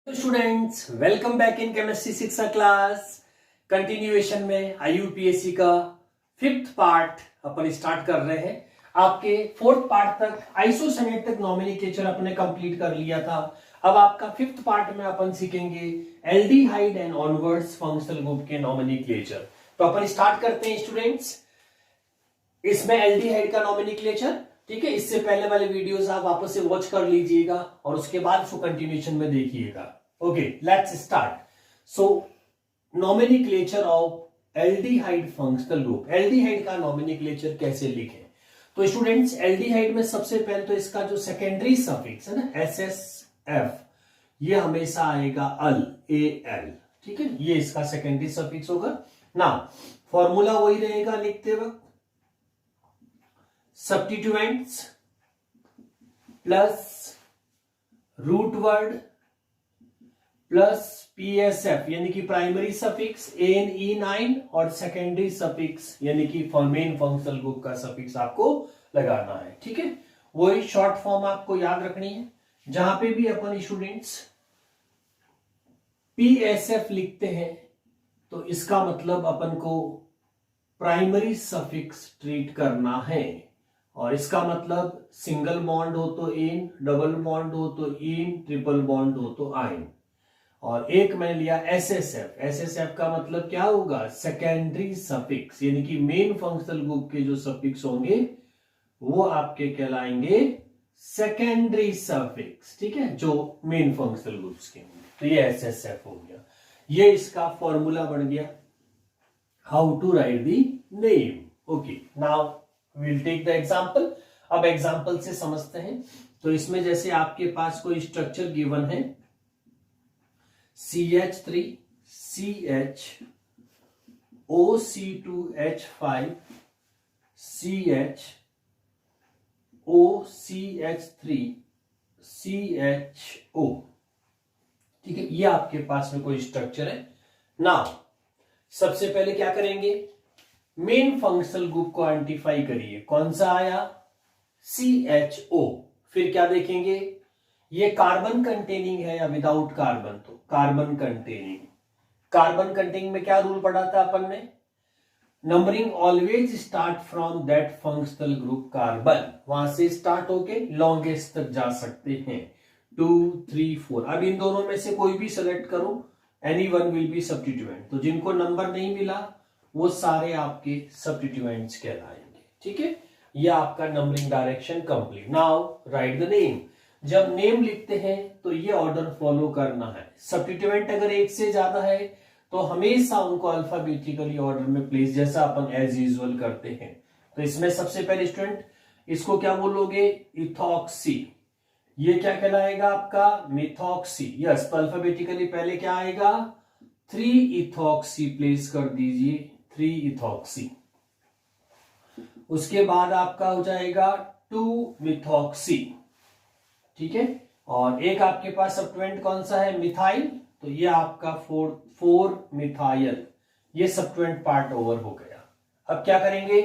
Students, welcome back in chemistry शिक्षा class. Continuation में IUPAC का 5th पार्ट अपन start कर रहे हैं। आपके 4th पार्ट तक आइसोसेनेटिक नॉमेनक्लेचर अपने कंप्लीट कर लिया था। अब आपका 5th पार्ट में अपन सीखेंगे aldehyde and onwards functional group के नॉमेनक्लेचर। तो अपन स्टार्ट करते हैं स्टूडेंट्स। इसमें एल्डिहाइड का नॉमेनक्लेचर, ठीक है। इससे पहले वाले वीडियोस आप वापस से वॉच कर लीजिएगा और उसके बाद उसको कंटिन्यूएशन में देखिएगा। Okay, let's start. So nomenclature of aldehyde functional group. Aldehyde का नॉमेनक्लेचर कैसे लिखें? तो स्टूडेंट्स, एल्डिहाइड में सबसे पहले तो इसका जो सेकेंडरी सफिक्स है ना, SSF, ये हमेशा आएगा अल, AL, ठीक है। ये इसका सेकेंडरी सफिक्स होगा ना। फॉर्मूला वही रहेगा लिखते वक्त, substituents plus root word plus PSF यानी कि प्राइमरी सफिक्स ANE9 और सेकेंडरी सफिक्स यानी कि मेन फंक्शनल ग्रुप का सफिक्स आपको लगाना है, ठीक है। वही शॉर्ट फॉर्म आपको याद रखनी है। जहां पे भी अपन स्टूडेंट्स PSF लिखते हैं तो इसका मतलब अपन को प्राइमरी सफिक्स ट्रीट करना है, और इसका मतलब सिंगल बॉन्ड हो तो इन, डबल बॉन्ड हो तो इन, ट्रिपल बॉन्ड हो तो आइन। और एक मैंने लिया SSF। SSF का मतलब क्या होगा? सेकेंडरी सफिक्स, यानी कि मेन फंक्शनल ग्रुप के जो सफिक्स होंगे वो आपके कहलाएंगे सेकेंडरी सफिक्स, ठीक है, जो मेन फंक्शनल ग्रुप्स के होंगे। तो ये SSF हो गया। ये इसका फॉर्मूला बन गया how to write the name. Okay, now we will take the example. अब एग्जांपल से समझते हैं। तो इसमें जैसे आपके पास कोई स्ट्रक्चर गिवन है, CH3 CH OC2H5 CH OCH3 CHO, ठीक है। ये आपके पास में कोई स्ट्रक्चर है ना। सबसे पहले क्या करेंगे? मेन फंक्शनल ग्रुप को आइडेंटिफाई करिए। कौन सा आया? CHO। फिर क्या देखेंगे? ये कार्बन कंटेनिंग है या विदाउट कार्बन? तो कार्बन कंटेनिंग। कार्बन कंटेनिंग में क्या रूल पढ़ा था अपन ने? Numbering always start from that functional group carbon. वहां से स्टार्ट होके लॉन्गेस्ट तक जा सकते हैं, 2 3 4। अब इन दोनों में से कोई भी सेलेक्ट करो, any one will be substituent. तो जिनको नंबर नहीं मिला वो सारे आपके सब्स्टिट्यूएंट्स कहलाएंगे, ठीक है। ये आपका numbering direction complete. Now right the name. जब नेम लिखते हैं तो ये ऑर्डर फॉलो करना है। सब्स्टिट्यूएंट अगर एक से ज्यादा है तो हमेशा उनको अल्फाबेटिकली ऑर्डर में प्लेस, जैसा अपन एज यूजुअल करते हैं। तो इसमें सबसे पहले स्टूडेंट इसको क्या बोलोगे? इथॉक्सी। ये क्या कहलाएगा आपका? मिथॉक्सी। यस, तो अल्फाबेटिकली पहले क्या आएगा? 3 इथॉक्सी प्लेस कर दीजिए, 3 इथॉक्सी। उसके बाद आपका हो जाएगा 2 मिथॉक्सी, ठीक है। और एक आपके पास सब्स्टिट्यूएंट कौन सा है? मिथाइल। तो ये आपका 4 मिथाइल। ये सब्स्टिट्यूएंट पार्ट ओवर हो गया। अब क्या करेंगे?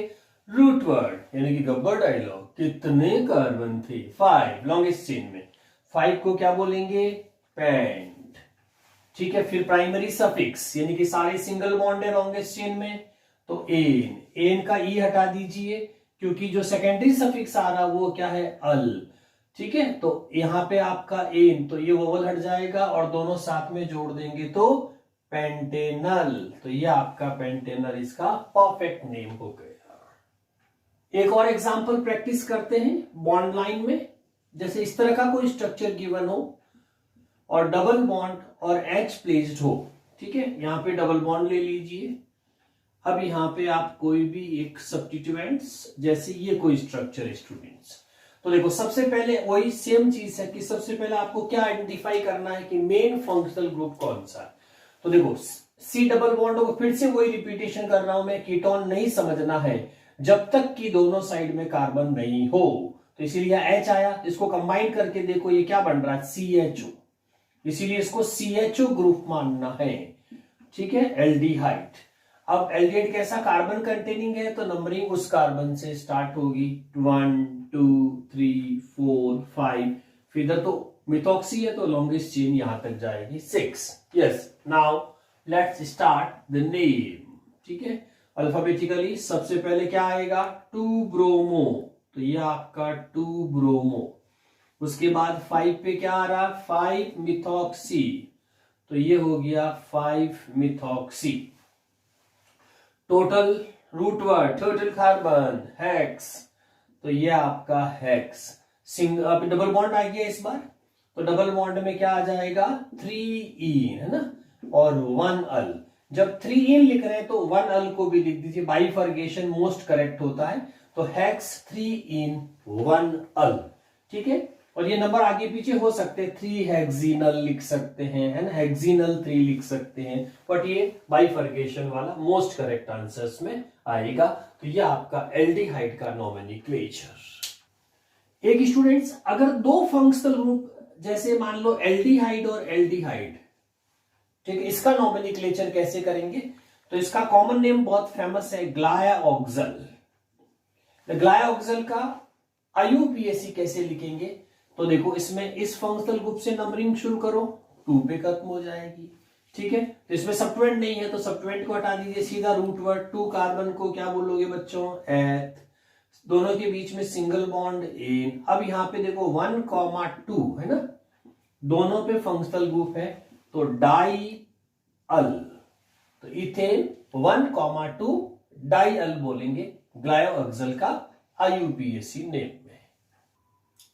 रूट वर्ड यानी कि गब्बर डायलॉग। कितने कार्बन थे? 5, लॉन्गेस्ट चेन में 5 को क्या बोलेंगे? पेंट, ठीक है। फिर प्राइमरी सफिक्स यानी कि सारे सिंगल बॉन्ड है लॉन्गेस्ट चेन में, तो एन का ई हटा दीजिए क्योंकि जो सेकेंडरी सफिक्स आ रहा वो क्या है? अल, ठीक है। तो यहां पे आपका एन, तो ये वोवल हट जाएगा और दोनों साथ में जोड़ देंगे तो पेंटेनल। तो ये आपका पेंटेनल इसका परफेक्ट नेम हो गया। एक और एग्जांपल प्रैक्टिस करते हैं बॉन्ड लाइन में। जैसे इस तरह का कोई स्ट्रक्चर गिवन हो और डबल बॉन्ड और H प्लेस्ड हो, ठीक है। यहां पे डबल बॉन्ड ले लीजिए। अब यहां पे आप कोई भी एक सब्स्टिट्यूएंट्स, जैसे ये कोई स्ट्रक्चर है स्टूडेंट्स, तो देखो सबसे पहले वही सेम चीज है कि सबसे पहले आपको क्या आइडेंटिफाई करना है कि मेन फंक्शनल ग्रुप कौन सा है। तो देखो C डबल बॉन्ड को फिर से वही रिपीटेशन कर रहा हूं मैं, कीटोन नहीं समझना है जब तक कि दोनों साइड में कार्बन नहीं हो। तो इसीलिए H आया। इसको कंबाइन करके देखो ये क्या बन रहा है? CHO। इसीलिए इसको CHO ग्रुप मानना है, ठीक है। एल्डिहाइड। अब एल्डिहाइड कैसा? कार्बन कंटेनिंग है, तो नंबरिंग उस कार्बन से स्टार्ट होगी, 1 2 3 4 5। फिर इधर तो मिथॉक्सी है तो लॉन्गेस्ट चेन यहां तक जाएगी 6। Yes, now let's start the name. ठीक है, अल्फाबेटिकली सबसे पहले क्या आएगा, 2 ब्रोमो, तो ये आपका 2 ब्रोमो। उसके बाद 5 पे क्या आ रहा, 5 मिथॉक्सी, तो ये हो गया 5 methoxy. Total root word total carbon hex, तो ये आपका हेक्स। सिंगल डबल बॉन्ड आ गया इस बार, तो डबल बॉन्ड में क्या आ जाएगा, 3 इन, है ना, और 1 अल। जब 3 इन लिख रहे हैं तो 1 अल को भी लिख दीजिए, बाइफर्गेशन मोस्ट करेक्ट होता है। तो हेक्स 3 इन 1 अल। ठीक है, और ये नंबर आगे पीछे हो सकते हैं, 3 हेक्सिनल लिख सकते हैं, है ना, हेक्सिनल 3 लिख सकते हैं, बट ये बाइफर्गेशन वाला मोस्ट करेक्ट आंसर्स में आएगा। तो ये आपका एल्डिहाइड का नोमेनक्लेचर। एक स्टूडेंट्स, अगर दो फंक्शनल ग्रुप जैसे मान लो एल्डिहाइड और एल्डिहाइड, ठीक है, इसका नोमेनक्लेचर कैसे करेंगे, तो इसका कॉमन नेम बहुत फेमस है, ग्लायाऑक्सल। ग्लायाऑक्सल का आईयूपीएसी कैसे लिखेंगे, तो देखो इसमें इस फंक्शनल ग्रुप से नंबरिंग शुरू करो, 2 पे खत्म हो जाएगी। ठीक है, तो इसमें सब्ट्यूएंट नहीं है तो सब्ट्यूएंट को हटा दीजिए, सीधा रूट वर्ड 2 कार्बन को क्या बोलोगे बच्चों, एथ, दोनों के बीच में सिंगल बॉन्ड इन। अब यहां पे देखो 1,2 है ना, दोनों पे फंक्शनल ग्रुप है, तो डाई अल, तो इथेन 1,2 डाई अल बोलेंगे ग्लायोऑक्सल का आईयूपीएसी नेम में।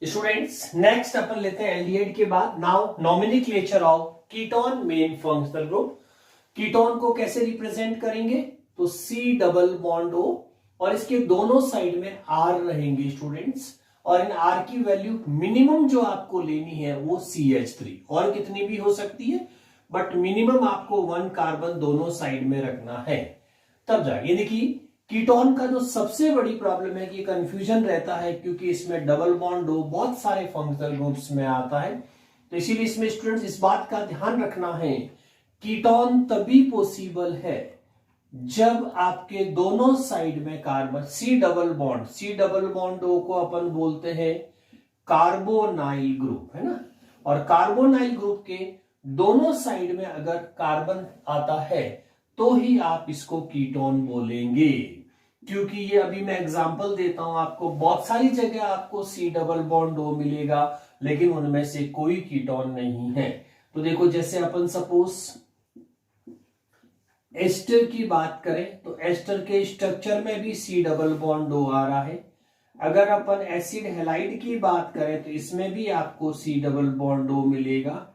स्टूडेंट्स, नेक्स्ट अपन लेते हैं एल्डिहाइड के बाद। Now nomenclature of ketone main functional group. Ketone को कैसे रिप्रेजेंट करेंगे, तो C डबल बॉन्ड O, और इसके दोनों साइड में R रहेंगे स्टूडेंट्स, और इन R की वैल्यू मिनिमम जो आपको लेनी है वो CH3, और कितनी भी हो सकती है, बट मिनिमम आपको 1 कार्बन दोनों साइड में रखना है, तब जाएगी। देखिए कीटोन का जो सबसे बड़ी प्रॉब्लम है कि कंफ्यूजन रहता है, क्योंकि इसमें डबल बॉन्ड O बहुत सारे फंक्शनल ग्रुप्स में आता है, तो इसीलिए इसमें स्टूडेंट्स इस बात का ध्यान रखना है, कीटोन तभी पॉसिबल है जब आपके दोनों साइड में carbon, C double bond O को अपन बोलते हैं कार्बोनाइल ग्रुप, है ना, और कार्बोनाइल ग्रुप के दोनों साइड में अगर कार्बन आता है तो ही आप इसको कीटोन बोलेंगे। क्योंकि ये अभी मैं एग्जांपल देता हूं आपको, बहुत सारी जगह आपको C डबल बॉन्ड O मिलेगा, लेकिन उनमें से कोई कीटोन नहीं है। तो देखो जैसे अपन सपोज एस्टर की बात करें, तो एस्टर के स्ट्रक्चर में भी C डबल बॉन्ड O आ रहा है। अगर अपन एसिड हैलाइड की बात करें तो इसमें भी आपको C डबल बॉन्ड O मिलेगा।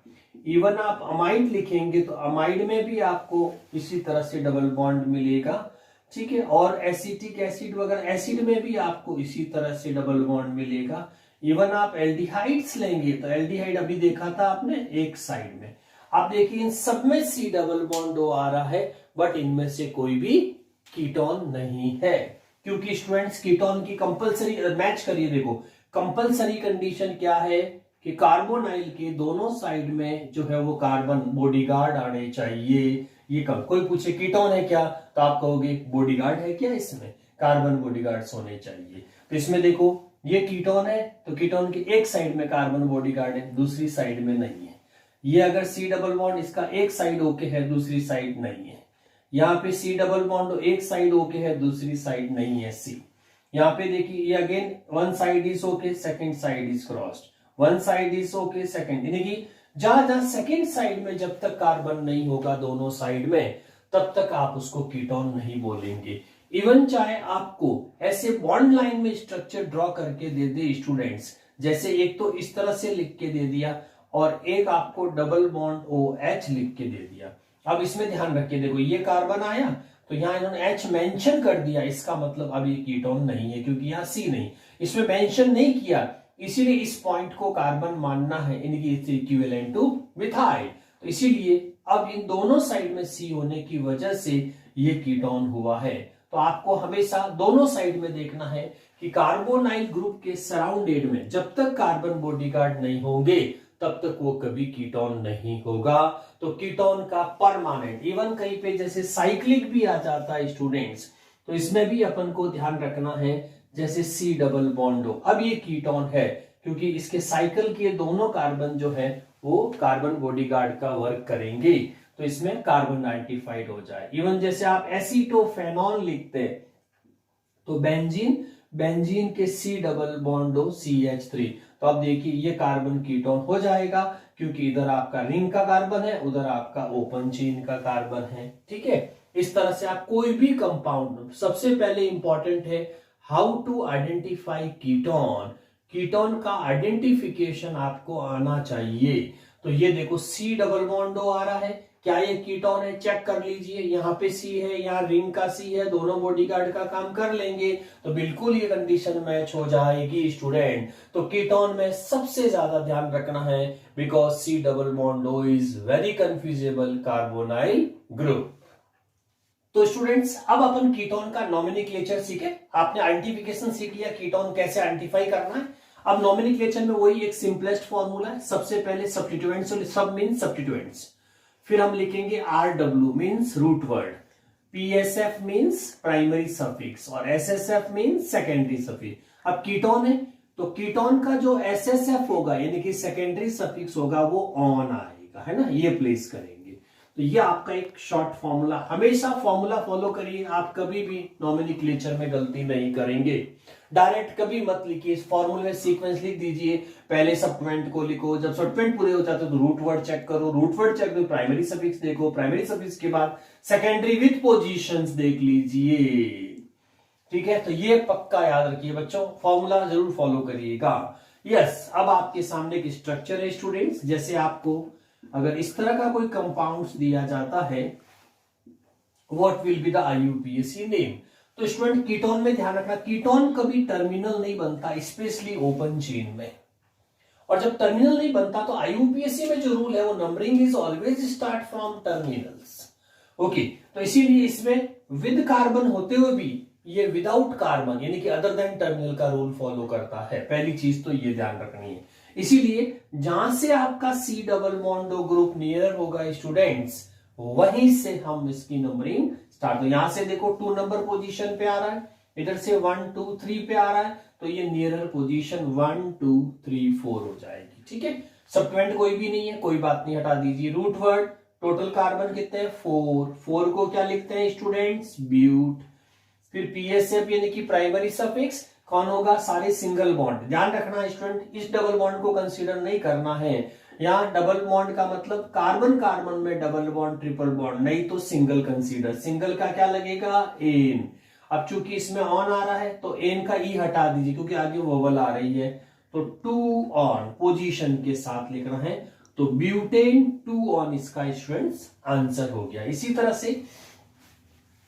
इवन आप अमाइड लिखेंगे तो अमाइड में भी आपको इसी तरह से डबल बॉन्ड मिलेगा। ठीक है, और एसिटिक एसिड वगैरह एसिड में भी आपको इसी तरह से डबल बॉन्ड मिलेगा। इवन आप एल्डिहाइड्स लेंगे तो एल्डिहाइड अभी देखा था आपने एक साइड में, आप देखिए इन सब में C डबल बॉन्ड O आ रहा है, बट इनमें से कोई भी कीटोन नहीं है। क्योंकि स्टूडेंट्स कीटोन की कंपलसरी, मैच करिए, देखो कंपलसरी कंडीशन क्या है कि कार्बोनाइल के दोनों साइड में जो है वो कार्बन बॉडीगार्ड आने चाहिए। ये कब कोई पूछे कीटोन है क्या, तो आप कहोगे बॉडीगार्ड है क्या, इसमें कार्बन बॉडीगार्ड्स होने चाहिए। तो इसमें देखो ये कीटोन है, तो कीटोन की एक साइड में कार्बन बॉडीगार्ड है, दूसरी साइड में नहीं है। ये अगर C डबल बॉन्ड इसका एक साइड ओके है, दूसरी साइड नहीं है। यहाँ पे C डबल बॉन्ड एक साइड ओके है, दूसरी साइड नहीं है C। यहाँ पे देखिए ये again one side is okay, second side is crossed, one side is okay, second, यानी कि जहां जहां सेकंड साइड में जब तक कार्बन नहीं होगा दोनों साइड में, तब तक आप उसको कीटोन नहीं बोलेंगे। इवन चाहे आपको ऐसे बॉन्ड लाइन में स्ट्रक्चर ड्रॉ करके दे दे स्टूडेंट्स, जैसे एक तो इस तरह से लिख के दे दिया और एक आपको डबल बॉन्ड OH लिख के दे दिया। अब इसमें ध्यान रखिए, देखो ये कार्बन आया तो यहाँ इन्होंने H मेंशन कर दिया, इसका मतलब अब ये कीटोन नहीं है, क्योंकि यहाँ C नहीं, इसमें मेंशन नहीं किया, इसीलिए इस पॉइंट को कार्बन मानना है, इनकी इक्विवेलेंट टू मिथाइल। तो इसीलिए अब इन दोनों साइड में C होने की वजह से ये कीटोन हुआ है। तो आपको हमेशा दोनों साइड में देखना है कि कार्बोनाइल ग्रुप के सराउंडेड में जब तक कार्बन बॉडीगार्ड नहीं होंगे तब तक वो कभी कीटोन नहीं होगा। तो कीटोन का परमानेंट, इवन कहीं पे जैसे साइक्लिक भी आ जाता है स्टूडेंट्स, तो इसमें भी अपन को ध्यान रखना है, जैसे C डबल बॉन्ड O, अब ये कीटोन है क्योंकि इसके साइकिल के दोनों कार्बन जो है वो कार्बन बॉडीगार्ड का वर्क करेंगे, तो इसमें कार्बन आइडेंटिफाइड हो जाए। इवन जैसे आप एसीटोफेनॉल लिखते हैं तो बेंजीन, बेंजीन के C डबल बॉन्ड हो CH3, तो आप देखिए ये कार्बन कीटोन हो जाएगा, क्योंकि इधर आपका रिंग का कार्बन है, उधर आपका ओपन चेन का कार्बन है। ठीक है, इस तरह से आप कोई भी कंपाउंड, सबसे पहले इंपॉर्टेंट है how to identify ketone, ketone का आइडेंटिफिकेशन आपको आना चाहिए। तो ये देखो C डबल बॉन्ड आ रहा है, क्या ये कीटोन है, चेक कर लीजिए, यहाँ पे C है, यहाँ रिंग का C है, दोनों बॉडीगार्ड का काम कर लेंगे तो बिल्कुल ये कंडीशन मैच हो जाएगी स्टूडेंट। तो कीटोन में सबसे ज्यादा ध्यान रखना है, because C double bond O is very confusable carbonyl group. तो स्टूडेंट्स अब अपन कीटोन का नॉमेनक्लेचर सीखे, आपने आइडेंटिफिकेशन सीख लिया, कीटोन कैसे आइडेंटिफाई करना है। अब नॉमेनक्लेचर में वही एक सिंपलेस्ट फॉर्मूला है, सबसे पहले सब्स्टिट्यूएंट्स, सब मीन सब्स्टिट्यूएंट्स, फिर हम लिखेंगे RW means root word, PSF means primary suffix और SSF मीन्स सेकेंडरी सफिक्स। अब कीटोन है तो कीटोन का जो SSF होगा यानी कि सेकेंडरी सफिक्स होगा वो ऑन आएगा, है ना, ये प्लेस करेंगे। तो ये आपका एक शॉर्ट फॉर्मूला, हमेशा फॉर्मूला फॉलो करिए, आप कभी भी नॉमेनक्लेचर में गलती नहीं करेंगे। डायरेक्ट कभी मत लिखिए, इस फॉर्मूले में सीक्वेंस लिख दीजिए, पहले सब्स्टिट्यूएंट को लिखो, जब सब्स्टिट्यूएंट पूरे हो जाते तो रूट वर्ड चेक करो, रूट वर्ड चेक करो, प्राइमरी सफिक्स देखो, प्राइमरी सफिक्स के बाद सेकेंडरी विथ पोजीशंस देख लीजिए। ठीक है, तो ये पक्का याद रखिए बच्चों, फॉर्मूला जरूर फॉलो करिएगा। यस, अब आपके सामने एक स्ट्रक्चर है स्टूडेंट्स, जैसे आपको अगर इस तरह का कोई कंपाउंड्स दिया जाता है, what will be the IUPAC name. तो स्टूडेंट कीटोन में ध्यान रखना, कीटोन कभी टर्मिनल नहीं बनता, स्पेशली ओपन चेन में, और जब टर्मिनल नहीं बनता तो IUPAC में जो रूल है वो numbering is always start from terminals. Okay, तो इसीलिए इसमें विद कार्बन होते हुए भी ये विदाउट कार्बन यानी कि अदर देन टर्मिनल का रूल फॉलो करता है, पहली चीज तो ये ध्यान रखनी है। इसीलिए जहां से आपका C double bond group near होगा स्टूडेंट्स, वहीं से हम इसकी नंबरिंग स्टार्ट। तो यहां से देखो 2 नंबर पोजीशन पे आ रहा है, इधर से 1 2 3 पे आ रहा है, तो ये नियरर पोजीशन 1 2 3 4 हो जाएगी। ठीक है, सब्स्टिट्यूएंट कोई भी नहीं है, कोई बात नहीं, हटा दीजिए। रूट वर्ड, टोटल कार्बन कितने हैं 4 को क्या लिखते हैं स्टूडेंट्स, ब्यूट। फिर PSF यानी कि प्राइमरी सफिक्स कौन होगा, सारे सिंगल बॉन्ड। ध्यान रखना स्टूडेंट, इस डबल बॉन्ड को कंसीडर नहीं करना है, यहाँ डबल बॉन्ड का मतलब कार्बन कार्बन में डबल बॉन्ड ट्रिपल बॉन्ड, नहीं तो सिंगल कंसीडर। सिंगल का क्या लगेगा, एन। अब चूंकि इसमें ऑन आ रहा है तो एन का ई हटा दीजिए क्योंकि आगे वोवल आ रही है, तो 2 ऑन पोजीशन के साथ लिखना है, तो ब्यूटेन 2 ऑन इसका स्टूडेंट्स आंसर हो गया। इसी तरह से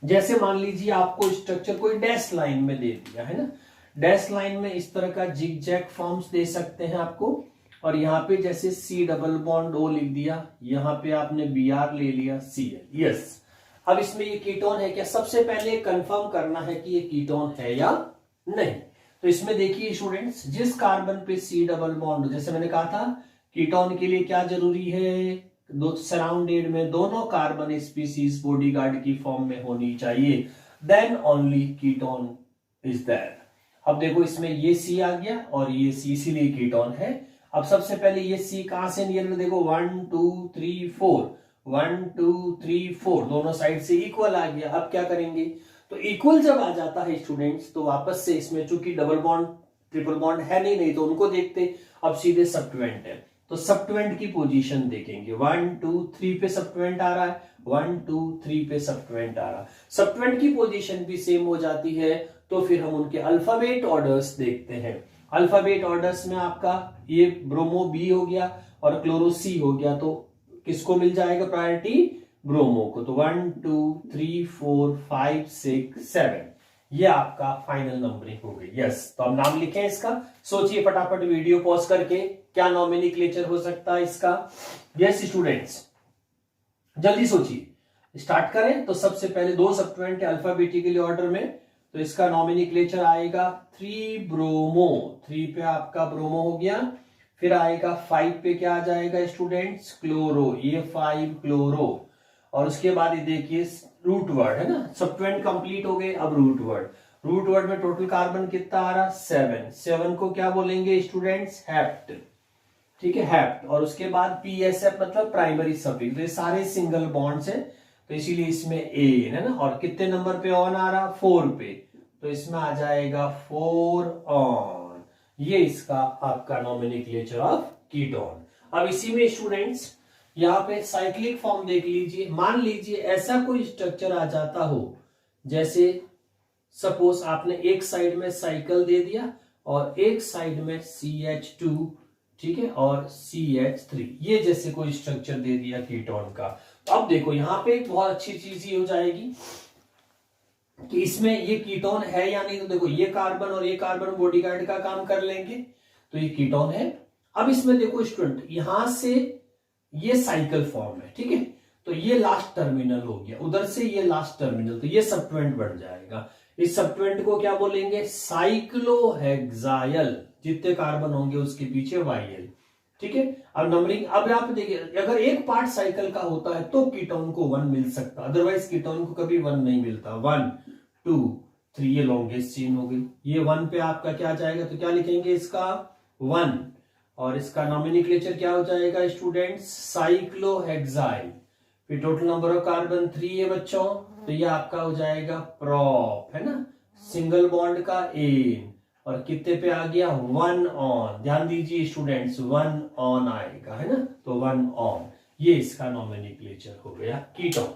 जैसे मान लीजिए आपको स्ट्रक्चर कोई डैश लाइन में दे दिया है ना, डैश लाइन में इस तरह का जिग जैग फॉर्म्स दे सकते हैं आपको, और यहाँ पे जैसे C डबल बॉन्ड O लिख दिया, यहाँ पे आपने Br ले लिया Cl। यस, अब इसमें ये कीटोन है क्या, सबसे पहले कंफर्म करना है कि ये कीटोन है या नहीं। तो इसमें देखिए स्टूडेंट्स, जिस कार्बन पे C डबल बॉन्ड, जैसे मैंने कहा था कीटोन के लिए क्या जरूरी है, सराउंडेड में दोनों कार्बन स्पीसीज बॉडीगार्ड की फॉर्म में होनी चाहिए, then only ketone is there. अब देखो इसमें ये C आ गया और ये C, इसीलिए कीटोन है। अब सबसे पहले ये C कहां से नियर में, देखो 1 2 3 4, 1 2 3 4 दोनों साइड से इक्वल आ गया। अब क्या करेंगे, तो इक्वल जब आ जाता है स्टूडेंट्स तो वापस से इसमें चूंकि डबल बॉन्ड ट्रिपल बॉन्ड है नहीं तो उनको देखते, अब सीधे सब्स्टिट्यूएंट है तो सब्स्टिट्यूएंट की पोजीशन देखेंगे, 1 2 3 पे सब्स्टिट्यूएंट आ रहा है, 1 2 3 पे सब्स्टिट्यूएंट आ रहा है, सब्स्टिट्यूएंट की पोजीशन भी सेम हो जाती है, तो फिर हम उनके अल्फाबेट ऑर्डर्स देखते हैं। अल्फाबेट ऑर्डर्स में आपका ये ब्रोमो B हो गया और क्लोरो C हो गया, तो किसको मिल जाएगा प्रायोरिटी, ब्रोमो को। तो 1 2 3 4 5 6 7 ये आपका फाइनल नंबरिंग हो गई। यस, तो अब नाम लिखें इसका, सोचिए फटाफट वीडियो पॉज करके, क्या नॉमेनक्लेचर हो सकता है इसका। यस स्टूडेंट्स, जल्दी सोचिए, स्टार्ट करें। तो सबसे पहले 2 सब्स्टिट्यूएंट अल्फाबेटिकली ऑर्डर में, तो इसका नॉमेनक्लेचर आएगा 3 ब्रोमो, 3 पे आपका ब्रोमो हो गया, फिर आएगा 5 पे क्या आ जाएगा स्टूडेंट्स, क्लोरो, ये 5 क्लोरो, और उसके बाद ये देखिए रूट वर्ड है ना, सब्स्टिट्यूएंट कंप्लीट हो गए, अब रूट वर्ड, रूट वर्ड में टोटल कार्बन कितना आ रहा, 7। 7 को क्या बोलेंगे स्टूडेंट्स, हेप्ट। ठीक है, हेप्ट। और उसके बाद पीएसएफ मतलब प्राइमरी सफिक्स, तो ये सारे सिंगल बॉन्ड्स है, तो इसीलिए इसमें ए है ना। और कितने नंबर पे ऑन आ रहा, 4 पे, तो इसमें आ जाएगा 4 ऑन। ये इसका आपका नॉमेनक्लेचर ऑफ कीटोन। अब इसी में स्टूडेंट्स यहाँ पे साइक्लिक फॉर्म देख लीजिए। मान लीजिए ऐसा कोई स्ट्रक्चर आ जाता हो, जैसे सपोज आपने एक साइड में साइकिल दे दिया और एक साइड में CH2, ठीक है, और CH3, ये जैसे कोई स्ट्रक्चर दे दिया कीटोन का। तो अब देखो यहाँ पे एक बहुत अच्छी चीज ये हो जाएगी कि इसमें ये कीटोन है या नहीं। तो देखो ये कार्बन और ये कार्बन बॉडीगार्ड का काम कर लेंगे, तो ये कीटोन है। अब इसमें देखो स्टूडेंट, यहां से ये साइकिल फॉर्म है, ठीक है, तो ये लास्ट टर्मिनल हो गया, उधर से ये लास्ट टर्मिनल, तो ये सबट्वेंट बन जाएगा। इस सबट्वेंट को क्या बोलेंगे, साइक्लोहेक्साइल। जितने कार्बन होंगे उसके पीछे YL, ठीक है। अब नंबरिंग, अब आप देखिए, अगर एक पार्ट साइकिल का होता है तो कीटोन को 1 मिल सकता, अदरवाइज कीटोन को कभी 1 नहीं मिलता। 1 2 3, ये लॉन्गेस्ट चेन हो गई। ये 1 पे आपका क्या जाएगा, तो क्या लिखेंगे इसका 1, और इसका नॉमेनक्लेचर क्या हो जाएगा स्टूडेंट्स, साइक्लोहेक्साइल। फिर टोटल नंबर ऑफ कार्बन 3 है बच्चों, तो ये आपका हो जाएगा प्रोप, है ना, सिंगल बॉन्ड का एन, और कितने पे आ गया 1 ऑन। ध्यान दीजिए स्टूडेंट्स, 1 ऑन आएगा, है ना, तो 1 ऑन। ये इसका नॉमेनक्लेचर हो गया कीटोन।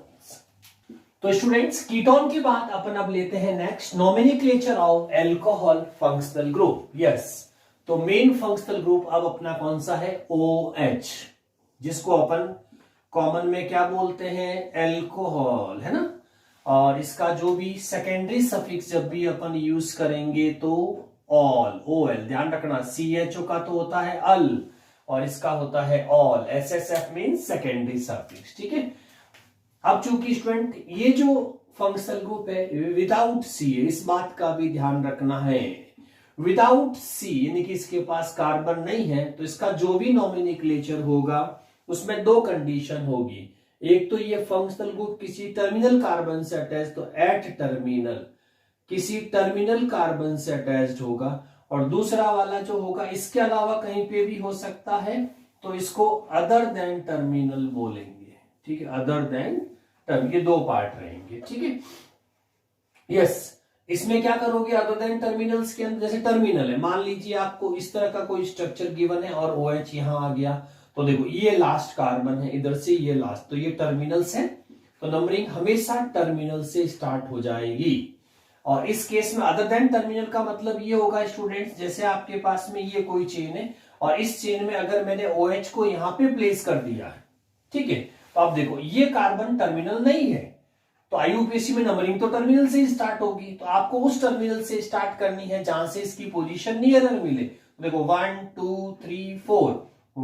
तो स्टूडेंट्स कीटोन की बात अपन अब लेते हैं next, nomenclature of alcohol functional group. Yes, तो मेन फंक्शनल ग्रुप अब अपना कौन सा है, OH, जिसको अपन कॉमन में क्या बोलते हैं, अल्कोहल, है ना। और इसका जो भी सेकेंडरी सफिक्स जब भी अपन यूज करेंगे तो ऑल, OL, ध्यान रखना। CHO का तो होता है अल, और इसका होता है all. SSF means secondary suffix, ठीक है। अब चूंकि स्टूडेंट ये जो फंक्शनल ग्रुप है विदाउट C, इस बात का भी ध्यान रखना है। विदाउट C यानी कि इसके पास कार्बन नहीं है, तो इसका जो भी नॉमेनक्लेचर होगा उसमें 2 कंडीशन होगी। एक तो ये फंक्शनल ग्रुप किसी टर्मिनल कार्बन से अटैच, तो एट टर्मिनल, किसी टर्मिनल कार्बन से अटैच्ड होगा, और दूसरा वाला जो होगा इसके अलावा कहीं पे भी हो सकता है, तो इसको अदर देन टर्मिनल बोलेंगे, ठीक है, अदर देन टर्म। ये 2 पार्ट रहेंगे, ठीक है। यस, इसमें क्या करोगे, अदर देन टर्मिनल्स के अंदर, जैसे टर्मिनल है, मान लीजिए आपको इस तरह का कोई स्ट्रक्चर गिवन है और OH यहां आ गया, तो देखो ये लास्ट कार्बन है, इधर से ये लास्ट, तो ये टर्मिनल्स है, तो नंबरिंग हमेशा टर्मिनल से स्टार्ट हो जाएगी। और इस केस में अदर देन टर्मिनल का मतलब ये होगा स्टूडेंट्स, जैसे आपके पास में ये कोई चेन है और इस चेन में अगर मैंने OH को यहां पे प्लेस कर दिया है, ठीक है, तो आप देखो ये कार्बन टर्मिनल नहीं है, तो IUPAC में नंबरिंग तो टर्मिनल से ही स्टार्ट होगी, तो आपको उस टर्मिनल से स्टार्ट करनी है जहां से इसकी पोजीशन नियरर मिले। तो देखो 1 2 3 4,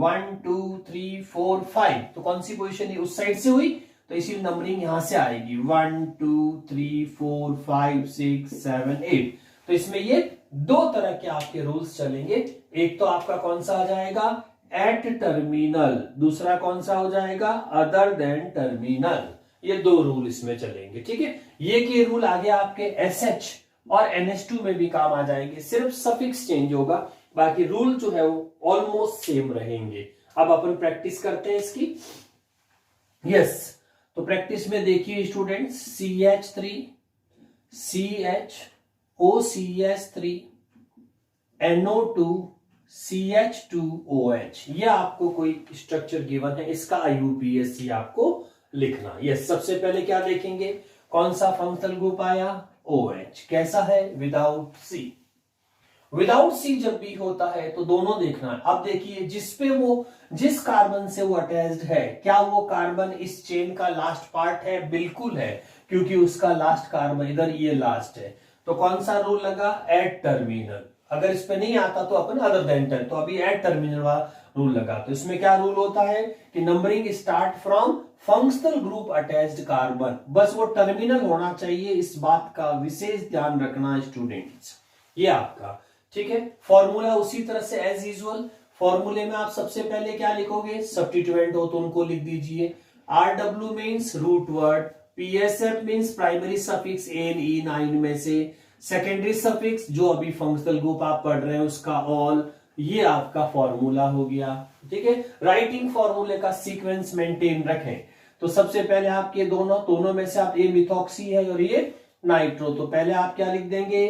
1 2 3 4 5, तो कौन सी पोजीशन है, उस साइड से हुई, तो इसी नंबरिंग यहां से आएगी 1 2 3 4 5 6 7 8। तो इसमें ये 2 तरह के आपके रूल्स चलेंगे। एक तो आपका कौन सा आ जाएगा, एट टर्मिनल, दूसरा कौन सा हो जाएगा, अदर देन टर्मिनल। ये 2 रूल इसमें चलेंगे, ठीक है। ये के रूल आगे आपके SH और NH2 में भी काम आ जाएंगे, सिर्फ सफिक्स चेंज होगा, बाकी रूल जो है वो ऑलमोस्ट सेम रहेंगे। अब अपन प्रैक्टिस करते हैं इसकी। यस, तो प्रैक्टिस में देखिए students, CH3 CH OCS3 NO2 CH2OH, ये आपको कोई स्ट्रक्चर गिवन है, इसका IUPAC आपको लिखना। यस, सबसे पहले क्या देखेंगे, कौन सा फंक्शनल ग्रुप आया, OH, कैसा है, विदाउट C। विदाउट C जब भी होता है तो दोनों देखना है। अब देखिए जिस कार्बन से वो अटैच्ड है, क्या वो कार्बन इस चेन का लास्ट पार्ट है, बिल्कुल है, क्योंकि उसका लास्ट कार्बन इधर ये लास्ट है, तो कौन सा रूल लगा, एट टर्मिनल। अगर इस पे नहीं आता तो अपन अदर देन टर्मिनल, तो अभी एट टर्मिनल वाला रूल लगा। तो इसमें क्या रूल होता है कि numbering start from functional group attached carbon, बस वो टर्मिनल होना चाहिए, इस बात का विशेष ध्यान रखना स्टूडेंट्स। ये आपका ठीक है। फॉर्मूला उसी तरह से एज यूजुअल, फॉर्मूले में आप सबसे पहले क्या लिखोगे, सब्स्टिट्यूएंट हो तो उनको लिख दीजिए। RW means root word, PSF means primary suffix N E 9 में से, सेकेंडरी सफिक्स जो अभी फंक्शनल ग्रुप आप पढ़ रहे हैं उसका ऑल, ये आपका फॉर्मूला हो गया। ठीक है, राइटिंग फॉर्मूले का सीक्वेंस मेंटेन रखें। तो सबसे पहले आपके दोनों में से आप, ये मिथॉक्सी है और ये नाइट्रो, तो पहले आप क्या लिख देंगे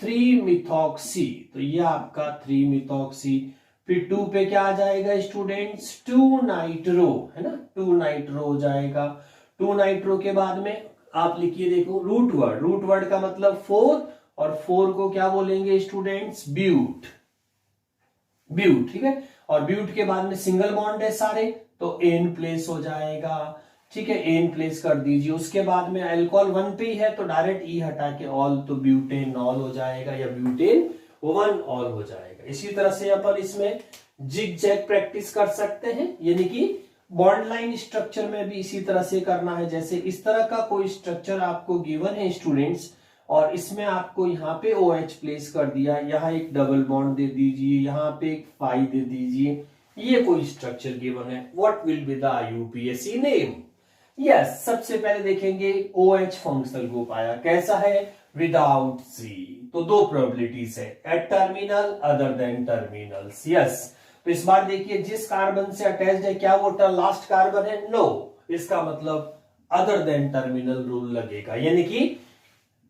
3 मिथॉक्सी, तो ये आपका 3 मिथॉक्सी। फिर 2 पे क्या आ जाएगा स्टूडेंट्स 2 नाइट्रो, है ना, 2 नाइट्रो हो जाएगा। 2 नाइट्रो के बाद में आप लिखिए, देखो रूट वर्ड का मतलब 4, और 4 को क्या बोलेंगे स्टूडेंट्स ब्यूट, ठीक है। और ब्यूट के बाद में सिंगल बॉन्ड है सारे, तो एन प्लेस हो जाएगा। ठीक है, एन प्लेस कर दीजिए। उसके बाद में अल्कोहल 1 पे ही है तो डायरेक्ट ई हटा के ऑल, तो ब्यूटेन ऑल हो जाएगा या ब्यूटेन 1 ऑल हो जाएगा। इसी तरह से अपन इसमें जिग जैग प्रैक्टिस कर सकते हैं, यानी कि बॉन्ड लाइन स्ट्रक्चर में भी इसी तरह से करना है। जैसे इस तरह का कोई स्ट्रक्चर आपको गिवन है स्टूडेंट्स, और इसमें आपको यहाँ पे OH प्लेस कर दिया, यहाँ एक डबल बॉन्ड दे दीजिए, यहाँ पे एक फाई दे दीजिए, ये कोई स्ट्रक्चर गिवन है। What will be the UPSC name? Yes, सबसे पहले देखेंगे OH फंक्शनल ग्रुप आया, कैसा है, विदाउट C। तो 2 प्रोबेबिलिटीज है, at terminal other than terminals. Yes, तो इस बार देखिए जिस कार्बन से अटैच्ड है क्या वो लास्ट कार्बन है? नो, इसका मतलब अदर देन टर्मिनल रूल लगेगा, यानी कि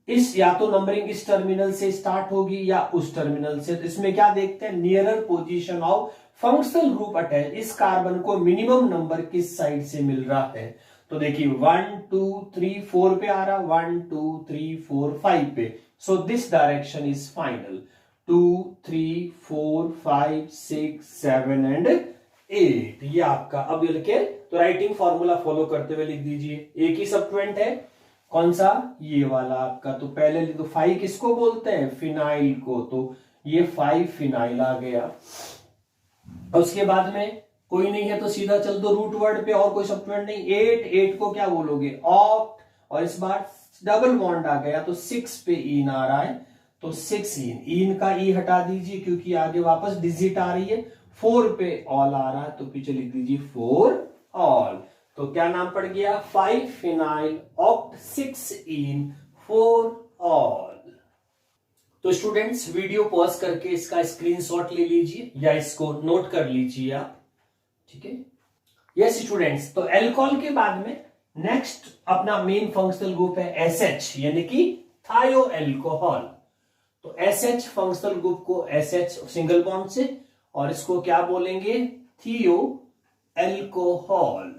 इस या तो नंबरिंग इस टर्मिनल से स्टार्ट होगी या उस टर्मिनल से। तो इसमें क्या देखते हैं, nearer position of functional group attach, इस कार्बन को मिनिमम नंबर किस साइड से मिल रहा है। तो देखिए 1 2 3 4 पे आ रहा, 1 2 3 4 5 पे, so this direction is final. 2 3 4 5 6 7 and 8, ये आपका। अब लिखे तो राइटिंग फॉर्मूला फॉलो करते हुए लिख दीजिए। एक ही सब्स्टिट्यूएंट है, कौन सा, ये वाला आपका। तो पहले तो 5 किसको बोलते हैं, फिनाइल को, तो ये 5 फिनाइल आ गया। उसके बाद में कोई नहीं है तो सीधा चल दो रूट वर्ड पे, और कोई सब्स्टिट्यूएंट नहीं। 8 को क्या बोलोगे, ऑक्ट, और इस बार डबल बॉन्ड आ गया तो 6 पे इन आ रहा है, तो 6 इन का ई हटा दीजिए क्योंकि आगे वापस डिजिट आ रही है। 4 पे ऑल आ रहा है तो पीछे लिख दीजिए 4 ऑल। तो क्या नाम पड़ गया, 5 फिनाइल ऑक्ट 6 इन 4 ऑल। तो स्टूडेंट्स वीडियो पॉज करके इसका स्क्रीनशॉट ले लीजिए या इसको नोट कर लीजिए आप, ठीक है। यस स्टूडेंट्स, तो अल्कोहल के बाद में नेक्स्ट अपना मेन फंक्शनल ग्रुप है SH, यानी कि थायो अल्कोहल। तो SH फंक्शनल ग्रुप को SH सिंगल बॉन्ड से, और इसको क्या बोलेंगे, थियो अल्कोहल,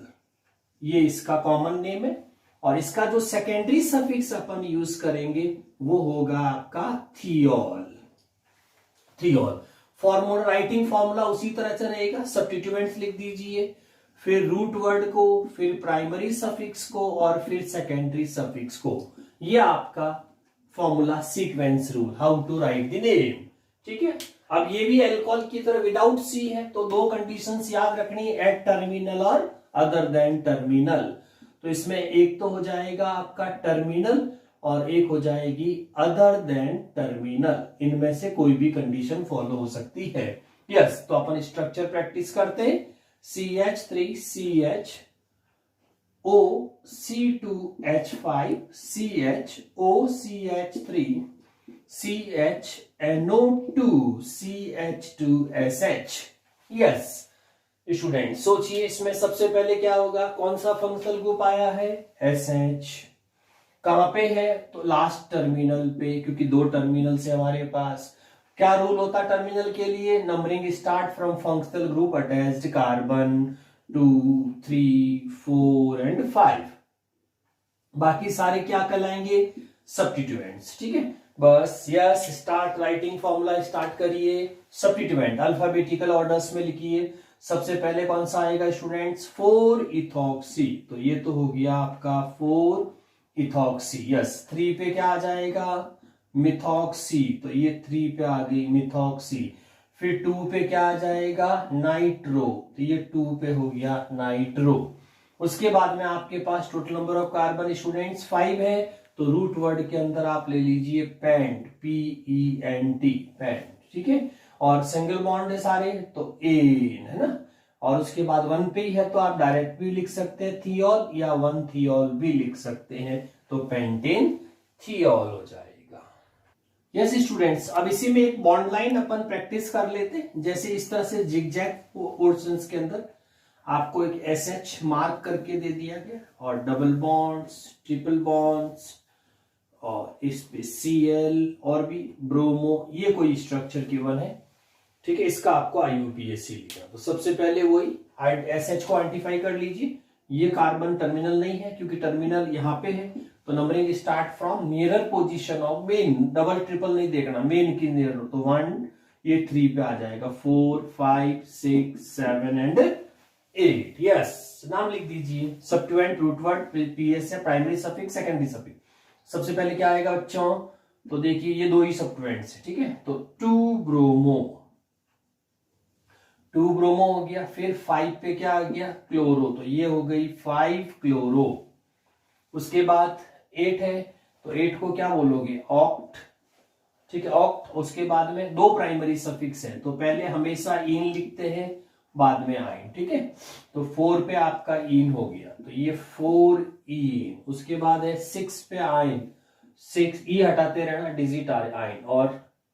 ये इसका कॉमन नेम है। और इसका जो सेकेंडरी सफिक्स अपन यूज करेंगे वो होगा आपका थियोल। फॉर्मूला, राइटिंग फॉर्मूला उसी तरह से रहेगा, सब्स्टिट्यूएंट्स लिख दीजिए, फिर रूट वर्ड को, फिर प्राइमरी सफिक्स को, और फिर सेकेंडरी सफिक्स को। ये आपका formula sequence rule, how to write the name, ठीक है। अब ये भी अल्कोहल की तरह विदाउट सी है, तो 2 कंडीशंस याद रखनी है, एट टर्मिनल और अदर देन टर्मिनल। तो इसमें एक तो हो जाएगा आपका टर्मिनल और एक हो जाएगी अदर देन टर्मिनल, इनमें से कोई भी कंडीशन फॉलो हो सकती है। यस, तो अपन स्ट्रक्चर प्रैक्टिस करते हैं। CH3CH O C2H5 CHO CH3 CHNO2 CH2SH। Yes student, सोचिए इसमें सबसे पहले क्या होगा, कौन सा फंक्शनल ग्रुप आया है, SH। कहां पे है, तो लास्ट टर्मिनल पे, क्योंकि 2 टर्मिनल से हमारे पास। क्या रूल होता है टर्मिनल के लिए, numbering start from functional group attached carbon 2 3 4 and 5। बाकी सारे क्या कहलाएंगे, सब्स्टिट्यूएंट्स, ठीक है। बस yes, start writing formula start करिए। सब्स्टिट्यूएंट अल्फाबेटिकल ऑर्डर्स में लिखिए। सबसे पहले कौन सा आएगा स्टूडेंट्स, 4 इथॉक्सी, तो ये तो हो गया आपका 4 इथॉक्सी। यस, 3 पे क्या आ जाएगा, मिथॉक्सी, तो ये 3 पे आ गई मिथॉक्सी। फिर 2 पे क्या आ जाएगा, नाइट्रो, तो ये 2 पे हो गया नाइट्रो। उसके बाद में आपके पास total number of carbon students 5 है, तो रूट वर्ड के अंदर आप ले लीजिए पेंट, PENT, पेंट, ठीक है। और सिंगल बॉन्ड है सारे, तो एन, है ना। और उसके बाद 1 पे ही है तो आप डायरेक्ट भी लिख सकते हैं थियोल, या 1 थियोल भी लिख सकते हैं, तो पेंटेन थियोल हो जाएगा। यस स्टूडेंट्स, अब इसी में एक बॉन्ड लाइन अपन प्रैक्टिस कर लेते हैं। जैसे इस तरह से जिगजैग पोर्शंस के अंदर आपको एक SH मार्क करके दे दिया गया और डबल बॉन्ड्स, ट्रिपल बॉन्ड्स और इस पे Cl और भी ब्रोमो, ये कोई स्ट्रक्चर गिवन है, ठीक है। इसका आपको IUPAC लिखना। तो सबसे पहले वही SH को आइडेंटिफाई कर लीजिए। ये कार्बन टर्मिनल नहीं है क्योंकि टर्मिनल यहाँ पे है, तो numbering start from nearer position of main, double triple नहीं देखना, मेन की नियर। तो 1 ये 3 पे आ जाएगा, 4 5 6 7 एंड 8। यस, नाम लिख दीजिए। सब्स्टिट्यूएंट, रूट वर्ड, PS है, प्राइमरी सफिक्स, सेकेंडरी सफिक्स। सबसे पहले क्या आएगा बच्चों, तो देखिए ये दो ही सब्स्टिट्यूएंट्स है, ठीक है। तो 2 ब्रोमो, 2 ब्रोमो हो गया। फिर 5 पे क्या आ गया, क्लोरो, तो ये हो गई 5 क्लोरो। उसके बाद 8 है, तो 8 को क्या बोलोगे, ऑक्ट, ठीक है, ऑक्ट। उसके बाद में 2 प्राइमरी सफिक्स है, तो पहले हमेशा इन लिखते हैं, बाद में आइन, ठीक है। तो 4 पे आपका इन हो गया, तो ये 4 इन। उसके बाद है 6 पे आइन, 6 ई हटाते रहना, डिजिट आइन। और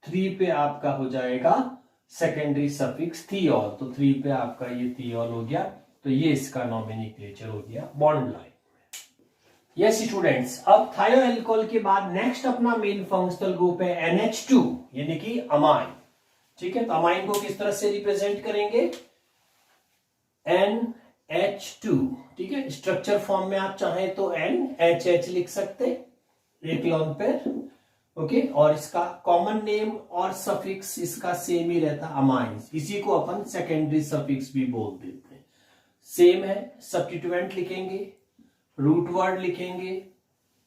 3 पे आपका हो जाएगा सेकेंडरी सफिक्स थियोल, तो 3 पे आपका ये थियोल हो गया। तो ये इसका नॉमेनक्लेचर हो गया बॉन्ड लाइन। यस स्टूडेंट्स, अब थायोएल्कोहल के बाद नेक्स्ट अपना मेन फंक्शनल ग्रुप है NH2 यानी कि अमाइन, ठीक है। तो अमाइन को किस तरह से रिप्रेजेंट करेंगे, NH2, ठीक है। स्ट्रक्चर फॉर्म में आप चाहें तो NHH लिख सकते, एक लोन पेयर, ओके। और इसका कॉमन नेम और सफिक्स इसका सेम ही रहता, अमाइंस। इसी को अपन सेकेंडरी सफिक्स भी बोल देते हैं, सेम है। सब्स्टिट्यूएंट लिखेंगे, रूट वर्ड लिखेंगे,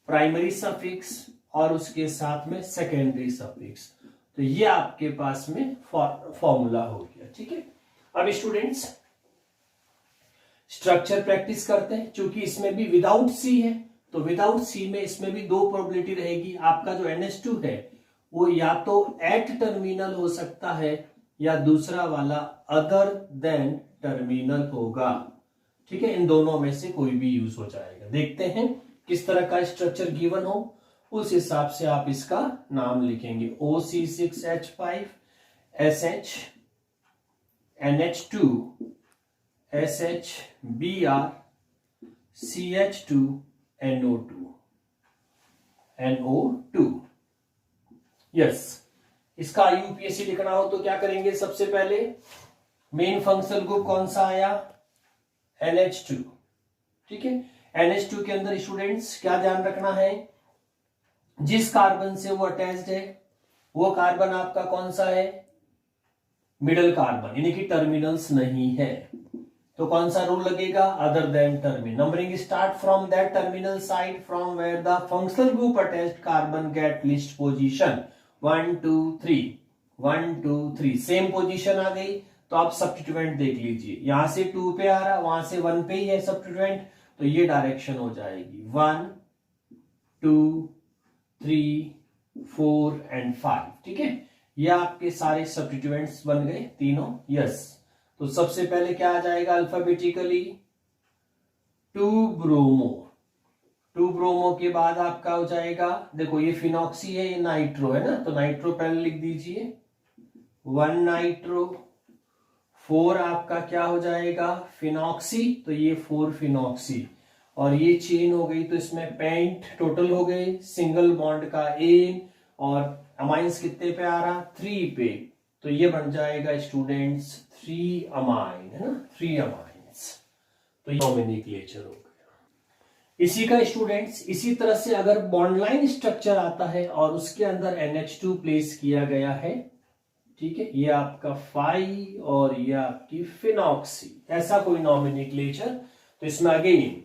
प्राइमरी सफिक्स और उसके साथ में सेकेंडरी सफिक्स। तो ये आपके पास में फॉर्मूला हो गया, ठीक है। अब स्टूडेंट्स स्ट्रक्चर प्रैक्टिस करते हैं। चूंकि इसमें भी विदाउट सी है, तो विदाउट सी में इसमें भी 2 प्रोबेबिलिटी रहेगी। आपका जो NH2 है वो या तो एट टर्मिनल हो सकता है या दूसरा वाला अदर देन टर्मिनल होगा, ठीक है। इन दोनों में से कोई भी यूज हो जाएगा। देखते हैं किस तरह का स्ट्रक्चर गिवन हो, उस हिसाब से आप इसका नाम लिखेंगे। OC6H5 SH, NH2 SHBr, CH2 NO2। Yes, इसका IUPAC लिखना हो तो क्या करेंगे, सबसे पहले मेन फंक्शनल ग्रुप कौन सा आया, NH2, ठीक है। NH2 के अंदर स्टूडेंट्स क्या ध्यान रखना है, जिस कार्बन से वो अटैच्ड है वो कार्बन आपका कौन सा है, मिडल कार्बन, यानी कि टर्मिनल्स नहीं है। तो कौन सा रूल लगेगा, other than terminal. Numbering start from that terminal side from where the functional group attached carbon get least position 1 2 3, 1 2 3, same position आ गई। तो आप सब्स्टिट्यूएंट देख लीजिए, यहां से 2 पे आ रहा, वहां से 1 पे ही है सब्स्टिट्यूएंट, तो ये डायरेक्शन हो जाएगी 1 2 3 4 एंड 5, ठीक है। ये आपके सारे सब्स्टिट्यूएंट्स बन गए तीनों। यस, तो सबसे पहले क्या आ जाएगा अल्फाबेटिकली, 2 ब्रोमो, 2 ब्रोमो के बाद आपका हो जाएगा, देखो ये फिनॉक्सी है, ये नाइट्रो है ना, तो नाइट्रो पहले लिख दीजिए, 1 नाइट्रो। 4 आपका क्या हो जाएगा, फिनॉक्सी, तो ये 4 फिनॉक्सी। और ये चेन हो गई, तो इसमें पेंट टोटल हो गए, सिंगल बॉन्ड का एन, और अमाइंस कितने पे आ रहा, 3 पे। तो ये बन जाएगा स्टूडेंट्स 3 अमाइन, है ना, 3 अमाइंस। तो ये नॉमेनक्लेचर हो गया इसी का स्टूडेंट्स। इसी तरह से अगर बॉन्ड लाइन स्ट्रक्चर आता है और उसके अंदर NH2 प्लेस किया गया है, ठीक है, ये आपका 5 और ये आपकी फिनॉक्सी, ऐसा कोई नॉमेनक्लेचर। तो इसमें अगेन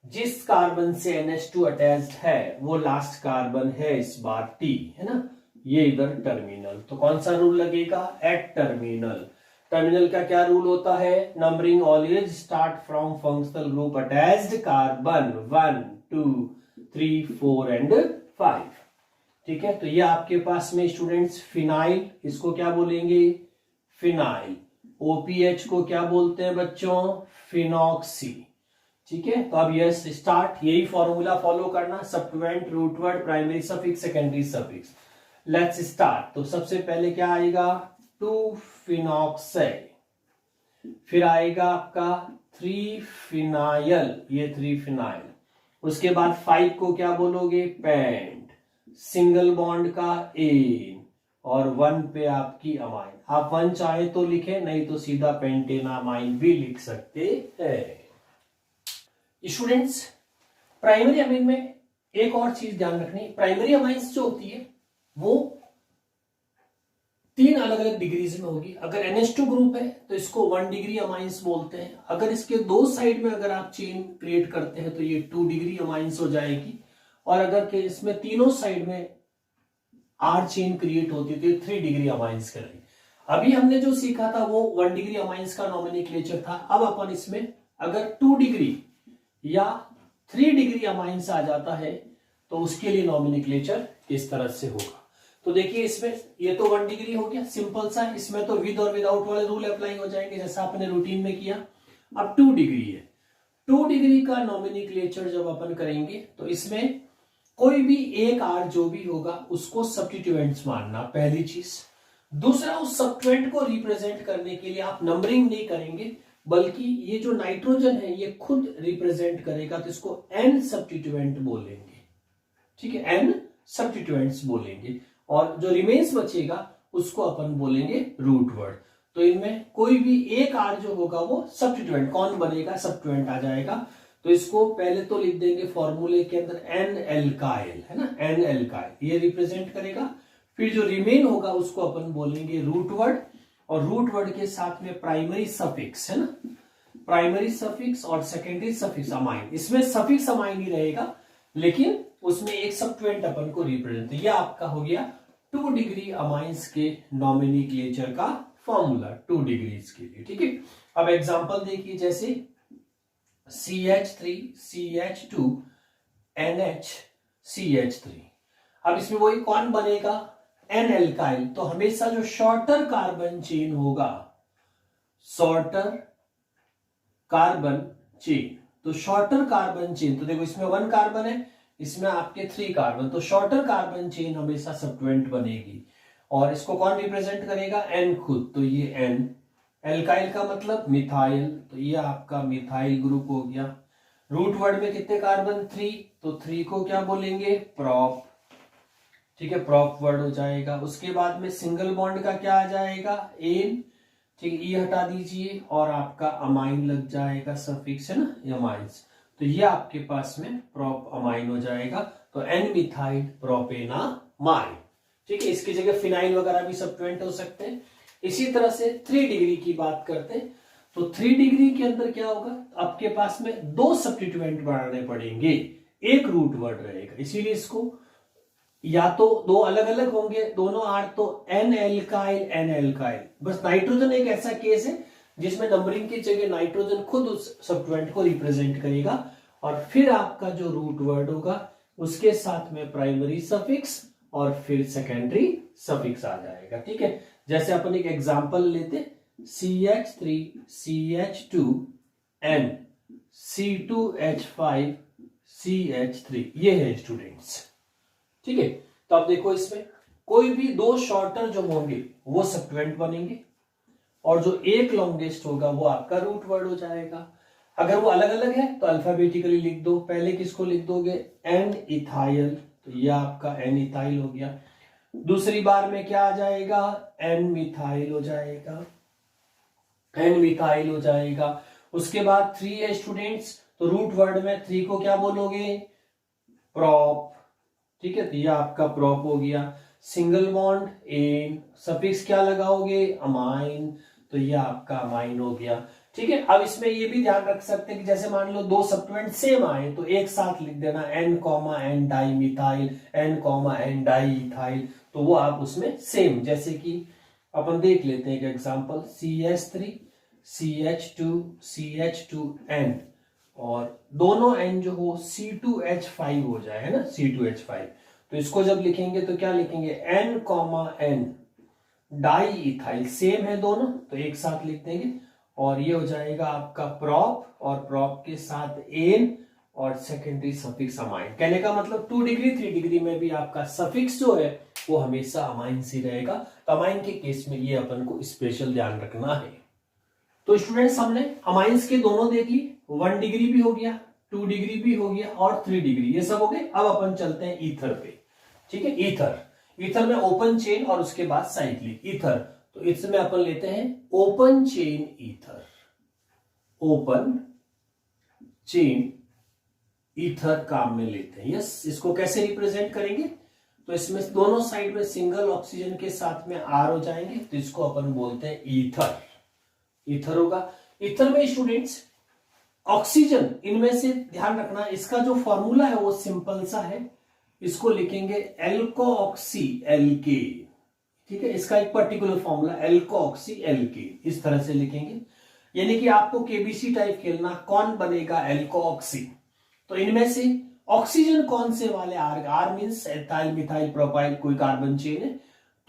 जिस कार्बन से NH2 अटैच्ड है वो लास्ट कार्बन है इस बार T, है ना, ये इधर टर्मिनल। तो कौन सा रूल लगेगा, एट टर्मिनल। टर्मिनल का क्या रूल होता है, numbering always start from functional group attached carbon 1 2 3 4 and 5, ठीक है। तो ये आपके पास में स्टूडेंट्स फिनाइल, इसको क्या बोलेंगे, फिनाइल। OPH को क्या बोलते हैं बच्चों, फिनॉक्सी, ठीक है। तो अब यस स्टार्ट, यही फॉर्मूला फॉलो करना, substituent, root word, primary suffix, secondary suffix. Let's start. तो सबसे पहले क्या आएगा 2 फिनॉक्साइड, फिर आएगा आपका 3 फिनाइल, ये 3 फिनाइल। उसके बाद 5 को क्या बोलोगे पेंट, सिंगल बॉन्ड का एन, और 1 पे आपकी अमाइन। आप 1 चाहे तो लिखे, नहीं तो सीधा पेंटेनामाइन भी लिख सकते हैं। स्टूडेंट्स प्राइमरी अमीन में एक और चीज ध्यान रखनी, प्राइमरी अमाइंस जो होती है वो 3 अलग अलग डिग्रीज में होगी। अगर NH2 ग्रुप है तो इसको 1 डिग्री अमाइंस बोलते हैं। अगर इसके 2 साइड में अगर आप चेन क्रिएट करते हैं तो ये 2 डिग्री अमाइंस हो जाएगी, और अगर इसमें तीनों साइड में R चेन क्रिएट होती है तो 3 डिग्री अमाइंस कहलाएगी। अभी हमने जो सीखा था वो 1 डिग्री अमाइंस का नॉमेनक्लेचर था। अब अपन इसमें अगर 2 डिग्री या 3 डिग्री अमाइंस आ जाता है तो उसके लिए नॉमेनक्लेचर इस तरह से होगा। तो देखिए इसमें ये तो 1 डिग्री हो गया, सिंपल सा। इसमें तो विद और विदाउट वाले रूल अप्लाई हो जाएंगे जैसा आपने रूटीन में किया। अब 2 डिग्री है, 2 डिग्री का नॉमेनक्लेचर जब अपन करेंगे तो इसमें कोई भी एक आर जो भी होगा उसको सब्स्टिट्यूएंट्स मानना, पहली चीज। दूसरा, उस सब्स्टिट्यूएंट को रिप्रेजेंट करने के लिए आप नंबरिंग नहीं करेंगे, बल्कि ये जो नाइट्रोजन है ये खुद रिप्रेजेंट करेगा, तो इसको एन सब्स्टिट्यूएंट बोलेंगे। ठीक है, एन सब्स्टिट्यूएंट्स बोलेंगे, और जो रिमेन्स बचेगा उसको अपन बोलेंगे रूट वर्ड। तो इनमें कोई भी एक आर जो होगा वो सब्स्टिट्यूएंट, कौन बनेगा, सब्स्टिट्यूएंट आ जाएगा। तो इसको पहले तो लिख देंगे फॉर्मूले के अंदर एन एल्काइल, है ना, एन एल्काइल ये रिप्रेजेंट करेगा। फिर जो रिमेन होगा उसको अपन बोलेंगे रूट वर्ड, और रूट वर्ड के साथ में प्राइमरी सफिक्स, है ना, प्राइमरी सफिक्स और सेकेंडरी सफिक्स अमाइन। इसमें सफिक्स अमाइन ही रहेगा, लेकिन उसमें एक सब्स्टिट्यूएंट अपन को रिप्रेजेंट। ये आपका हो गया 2 डिग्री अमाइंस के नॉमेनक्लेचर का फॉर्मूला 2 डिग्रीज के लिए। ठीक है, अब एग्जांपल देखिए, जैसे CH3 CH2 NH CH3। अब इसमें वही कौन बनेगा, एन एल्काइल। तो हमेशा जो शॉर्टर कार्बन चेन होगा, शॉर्टर कार्बन चेन, तो शॉर्टर कार्बन चेन, तो देखो इसमें 1 कार्बन है, इसमें आपके 3 कार्बन, तो शॉर्टर कार्बन चेन हमेशा सब्स्टिट्यूएंट बनेगी। और इसको कौन रिप्रेजेंट करेगा, एन खुद, तो ये एन। एल्काइल का मतलब मिथाइल, तो ये आपका मिथाइल ग्रुप हो गया। रूट वर्ड में कितने कार्बन, 3, तो 3 को क्या बोलेंगे, प्रॉप। ठीक है, प्रॉप वर्ड हो जाएगा। उसके बाद में सिंगल बॉन्ड का क्या आ जाएगा, एन। ठीक है, ये हटा दीजिए, और आपका अमाइन लग जाएगा, सफिक्स है ना, अमाइंस। तो ये आपके पास में प्रोप अमाइन हो जाएगा, तो एन मिथाइल प्रोपेनामाइन। ठीक है, इसकी जगह फिनाइल वगैरह भी सब्स्टिट्यूएंट हो सकते हैं। इसी तरह से 3 डिग्री की बात करते हैं, तो 3 डिग्री के अंदर क्या होगा, आपके पास में 2 सब्स्टिट्यूएंट बनाने पड़ेंगे, एक रूट वर्ड रहेगा, इसीलिए इसको या तो 2 अलग अलग होंगे दोनों आर, तो एन एल्काइल। बस नाइट्रोजन एक ऐसा केस है जिसमें नंबरिंग की जगह नाइट्रोजन खुद उस सब्स्टिट्यूएंट को रिप्रेजेंट करेगा, और फिर आपका जो रूट वर्ड होगा उसके साथ में प्राइमरी सफिक्स और फिर सेकेंडरी सफिक्स आ जाएगा। ठीक है, जैसे अपन एक एग्जांपल लेते, CH3 CH2 N C2H5 CH3, ये है स्टूडेंट्स। ठीक है, तो अब देखो इसमें कोई भी 2 शॉर्टर जो होंगे वो सब्स्टिट्यूएंट बनेंगे, और जो एक लॉन्गेस्ट होगा वो आपका रूट वर्ड हो जाएगा। अगर वो अलग अलग है तो अल्फाबेटिकली लिख दो। पहले किसको लिख दोगे, एन इथाइल, तो ये आपका एन इथाइल हो गया। दूसरी बार में क्या आ जाएगा, एन मिथाइल हो जाएगा, एन मिथाइल हो जाएगा। उसके बाद 3 है स्टूडेंट्स, तो रूट वर्ड में 3 को क्या बोलोगे, प्रॉप। ठीक है, तो ये आपका प्रॉप हो गया। सिंगल बॉन्ड एन, सफिक्स क्या लगाओगे, अमाइन, तो ये आपका अमाइन हो गया। ठीक है, अब इसमें ये भी ध्यान रख सकते हैं कि जैसे मान लो 2 सब्स्टिट्यूएंट सेम आए तो एक साथ लिख देना N comma N dimethyl, N comma N diethyl, तो वो आप उसमें सेम, जैसे कि अपन देख लेते हैं एक एग्जांपल, CH3 CH2 CH2N, और दोनों एन जो हो C2H5 हो जाए, है ना, C2H5। तो इसको जब लिखेंगे तो क्या लिखेंगे, N comma N diethyl, same है दोनों तो एक साथ लिख देंगे, और ये हो जाएगा आपका प्रॉप, और प्रॉप के साथ एन और सेकेंडरी सफिक्स अमाइन। कहने का मतलब 2 डिग्री 3 डिग्री में भी आपका सफिक्स जो है वो हमेशा अमाइन से रहेगा। तो अमाइन के केस में ये अपन को स्पेशल ध्यान रखना है। तो स्टूडेंट्स हमने अमाइंस के दोनों दे दिए, 1 डिग्री भी हो गया, 2 डिग्री भी हो गया और 3 डिग्री, ये सब हो गए। अब अपन चलते हैं ईथर पे। ठीक है, ईथर में ओपन चेन और उसके बाद साइक्लिक ईथर। तो इसमें अपन लेते हैं open chain ether, open chain ether काम में लेते हैं। यस, इसको कैसे रिप्रेजेंट करेंगे? तो इसमें दोनों साइड में सिंगल ऑक्सीजन के साथ में आर हो जाएंगे, तो इसको अपन बोलते हैं ईथर। ईथर होगा। ईथर में स्टूडेंट्स ऑक्सीजन, इनमें से ध्यान रखना इसका जो फॉर्मूला है वो सिंपल सा है, इसको लिखेंगे एल्कोऑक्सी एल्के। ठीक है, इसका एक पर्टिकुलर फॉर्मूला एल्कोऑक्सी एल्के, इस तरह से लिखेंगे। यानी कि आपको केबीसी टाइप खेलना, कौन बनेगा एल्कोऑक्सी। तो इनमें से ऑक्सीजन कौन से वाले R means ethyl methyl propyl, कोई कार्बन चेन है।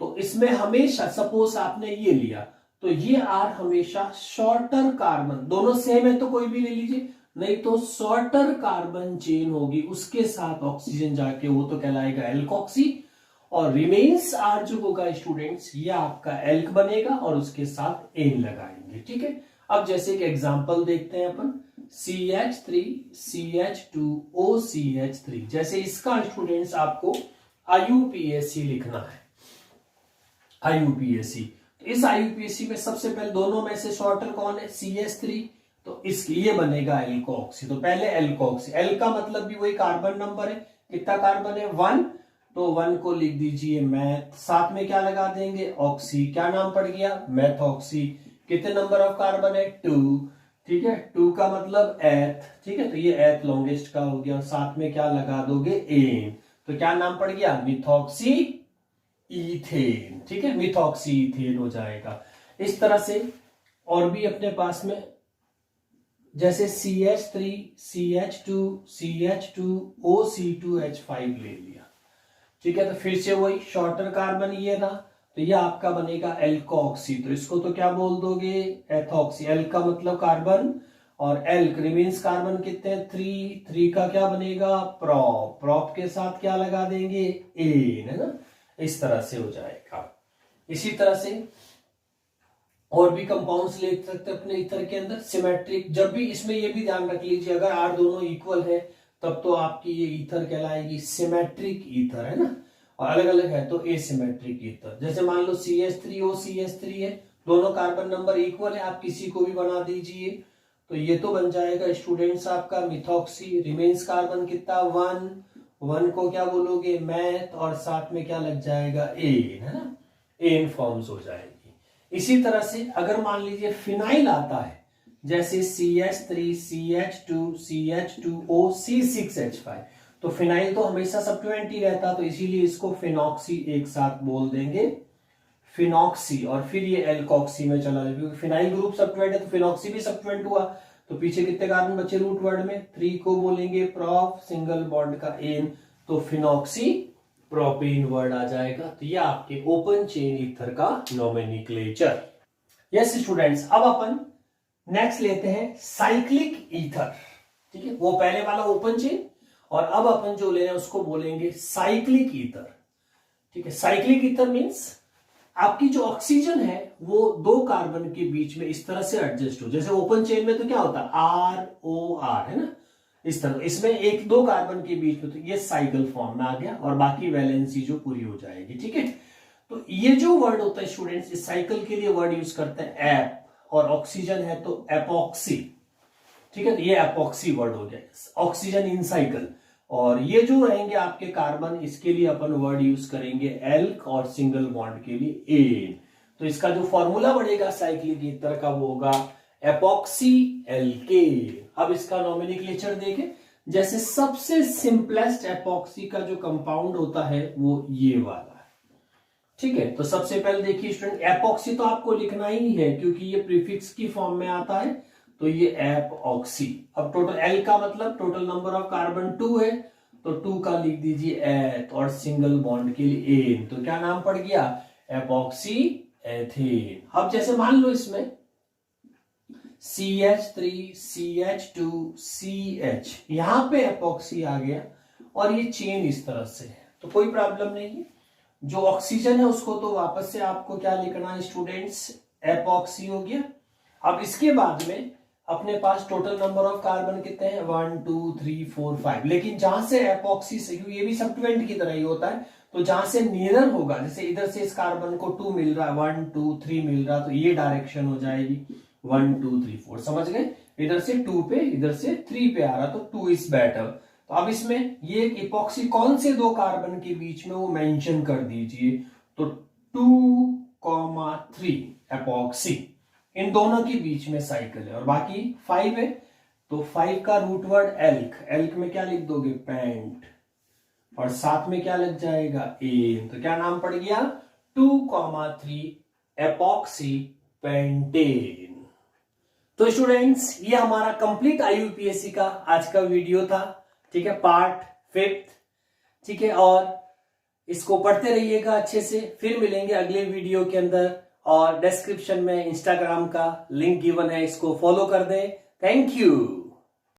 तो इसमें हमेशा सपोज आपने ये लिया तो ये आर हमेशा शॉर्टर कार्बन, दोनों सेम है तो कोई भी ले लीजिए, नहीं तो शॉर्टर कार्बन चेन होगी, उसके साथ ऑक्सीजन जाके वो तो कहलाएगा एल्कोक्सी। और रिमेन्स आर जो होगा स्टूडेंट्स, ये आपका एल्क बनेगा और उसके साथ एन लगाएंगे। ठीक है, अब जैसे एक एग्जांपल देखते हैं अपन, CH3 CH2 OCH3, जैसे इसका स्टूडेंट्स आपको IUPAC लिखना है, IUPAC। तो इस IUPAC में सबसे पहले दोनों में से शॉर्टर कौन है? CH3, तो इसके लिए बनेगा एल्कोऑक्सी। तो पहले एल्कोऑक्सी, एल का मतलब भी वही कार्बन नंबर है, कितना कार्बन है? 1, तो 1 को लिख दीजिए मैथ, साथ में क्या लगा देंगे? ऑक्सी, क्या नाम पड़ गया? मैथऑक्सी। कितने नंबर ऑफ कार्बन है? 2। ठीक है, 2 का मतलब एथ। ठीक है, तो ये एथ लॉन्गेस्ट का हो गया, साथ में क्या लगा दोगे? एन, तो क्या नाम पड़ गया? Methoxy ethane. ठीक है, मिथॉक्सी इथेन हो जाएगा। इस तरह से और भी अपने पास में जैसे CH3 CH2 CH2 OC2H5 ले लिया। ठीक है, तो फिर से वही शॉर्टर कार्बन ये ना, तो ये आपका बनेगा एल्कोऑक्सी। तो इसको तो क्या बोल दोगे? एथॉक्सी। एल का मतलब कार्बन और एल्क रिमेन्स कार्बन कितने? 3 का क्या बनेगा? प्रॉप। प्रॉप के साथ क्या लगा देंगे? एन, है ना, इस तरह से हो जाएगा। इसी तरह से और भी कंपाउंड्स ले सकते हैं अपने ईथर के अंदर सिमेट्रिक। जब भी इसमें ये भी ध्यान रख लीजिए, अगर आर दोनों इक्वल है तब तो आपकी ये ईथर कहलाएगी सिमेट्रिक ईथर, है ना, और अलग अलग है तो एसिमेट्रिक ईथर। जैसे मान लो CH3 OCH3 है, दोनों कार्बन नंबर इक्वल है, आप किसी को भी बना दीजिए, तो ये तो बन जाएगा स्टूडेंट्स आपका मिथॉक्सी। रिमेन्स कार्बन कितना? 1 को क्या बोलोगे? मैथ, और साथ में क्या लग जाएगा? एन, है ना, एन फॉर्म्स हो जाएगी। इसी तरह से अगर मान लीजिए फिनाइल आता है, जैसे CH3 CH2 CH2O C6H5, तो फिनाइल तो हमेशा सब्स्टिट्यूएंट ही रहता, तो इसीलिए इसको फिनॉक्सी एक साथ बोल देंगे, फिनॉक्सी। और फिर ये एल्कोक्सी में चला जाएगा, क्योंकि फिनाइल ग्रुप सब्स्टिट्यूएंट है तो फिनॉक्सी भी सब्स्टिट्यूएंट हुआ। तो पीछे कितने कार्बन बचे रूट वर्ड में? 3 को बोलेंगे प्रॉप, सिंगल बॉन्ड का एन, तो फिनॉक्सी प्रोपेन वर्ड आ जाएगा। तो ये आपके ओपन चेन ईथर का नोमेनक्लेचर। यस स्टूडेंट्स, अब अपन नेक्स्ट लेते हैं साइक्लिक ईथर। ठीक है, वो पहले वाला ओपन चेन, और अब अपन जो ले रहे हैं उसको बोलेंगे साइक्लिक ईथर। ठीक है, साइक्लिक ईथर मींस आपकी जो ऑक्सीजन है वो 2 कार्बन के बीच में इस तरह से एडजस्ट हो। जैसे ओपन चेन में तो क्या होता है? ROR, है ना, इस तरह। इसमें 1-2 कार्बन के बीच में, तो ये साइकिल फॉर्म में आ गया और बाकी वैलेंसी जो पूरी हो जाएगी। ठीक है, तो ये जो वर्ड होता है स्टूडेंट्स, इस साइकिल के लिए वर्ड यूज करते हैं एप, और ऑक्सीजन है तो एपॉक्सी। ठीक है, तो ये एपॉक्सी वर्ड हो गया, ऑक्सीजन इन साइकिल। और ये जो रहेंगे आपके कार्बन, इसके लिए अपन वर्ड यूज करेंगे एल्क, और सिंगल बॉन्ड के लिए एन। तो इसका जो फॉर्मूला बढ़ेगा साइक्लिक ईथर का वो होगा एपॉक्सी एल्केन। अब इसका नोमेनक्लेचर देखें, जैसे सबसे सिंपलेस्ट एपॉक्सी का जो कंपाउंड होता है वो ये वाला है। ठीक है, तो सबसे पहले देखिए स्टूडेंट, एपॉक्सी तो आपको लिखना ही है क्योंकि ये प्रीफिक्स की फॉर्म में आता है, तो ये एपॉक्सी। अब टोटल एल का मतलब टोटल नंबर ऑफ कार्बन 2 है, तो 2 का लिख दीजिए एथ, और सिंगल बॉन्ड के लिए एन, तो क्या नाम पड़ गया? Epoxy ethane. अब जैसे मान लो इसमें CH3 CH2 CH, यहां पे एपॉक्सी आ गया और ये चेन इस तरह से है, तो कोई प्रॉब्लम नहीं है। जो ऑक्सीजन है उसको तो वापस से आपको क्या लिखना है स्टूडेंट्स, एपॉक्सी हो गया। अब इसके बाद में अपने पास टोटल नंबर ऑफ कार्बन कितने हैं, 1 2 3 4 5, लेकिन जहां से एपॉक्सी से, क्योंकि ये भी सब्स्टिट्यूएंट की तरह ही होता है, तो जहां से नियर होगा, जैसे इधर से इस कार्बन को 2 मिल रहा है, 1 2 3 मिल रहा है, तो ये डायरेक्शन हो जाएगी 1 2 3 4, समझ गए। इधर से 2 पे, इधर से 3 पे आ रहा, तो 2 इज बेटर। तो अब इसमें ये इपॉक्सी कौन से दो कार्बन के बीच में वो मेंशन कर दीजिए, तो 2,3 एपॉक्सी, इन दोनों के बीच में साइकिल है, और बाकी 5 है, तो 5 का रूट वर्ड एल्क, एल्क में क्या लिख दोगे, पेंट, और साथ में क्या लग जाएगा, एन, तो क्या नाम पड़ गया, 2,3 एपॉक्सी पेंटेन। तो स्टूडेंट्स ये हमारा कंप्लीट IUPAC का आज का वीडियो था, ठीक है, पार्ट 5, ठीक है, और इसको पढ़ते रहिएगा अच्छे से। फिर मिलेंगे अगले वीडियो के अंदर, और डिस्क्रिप्शन में इंस्टाग्राम का लिंक गिवन है, इसको फॉलो कर दें। Thank you.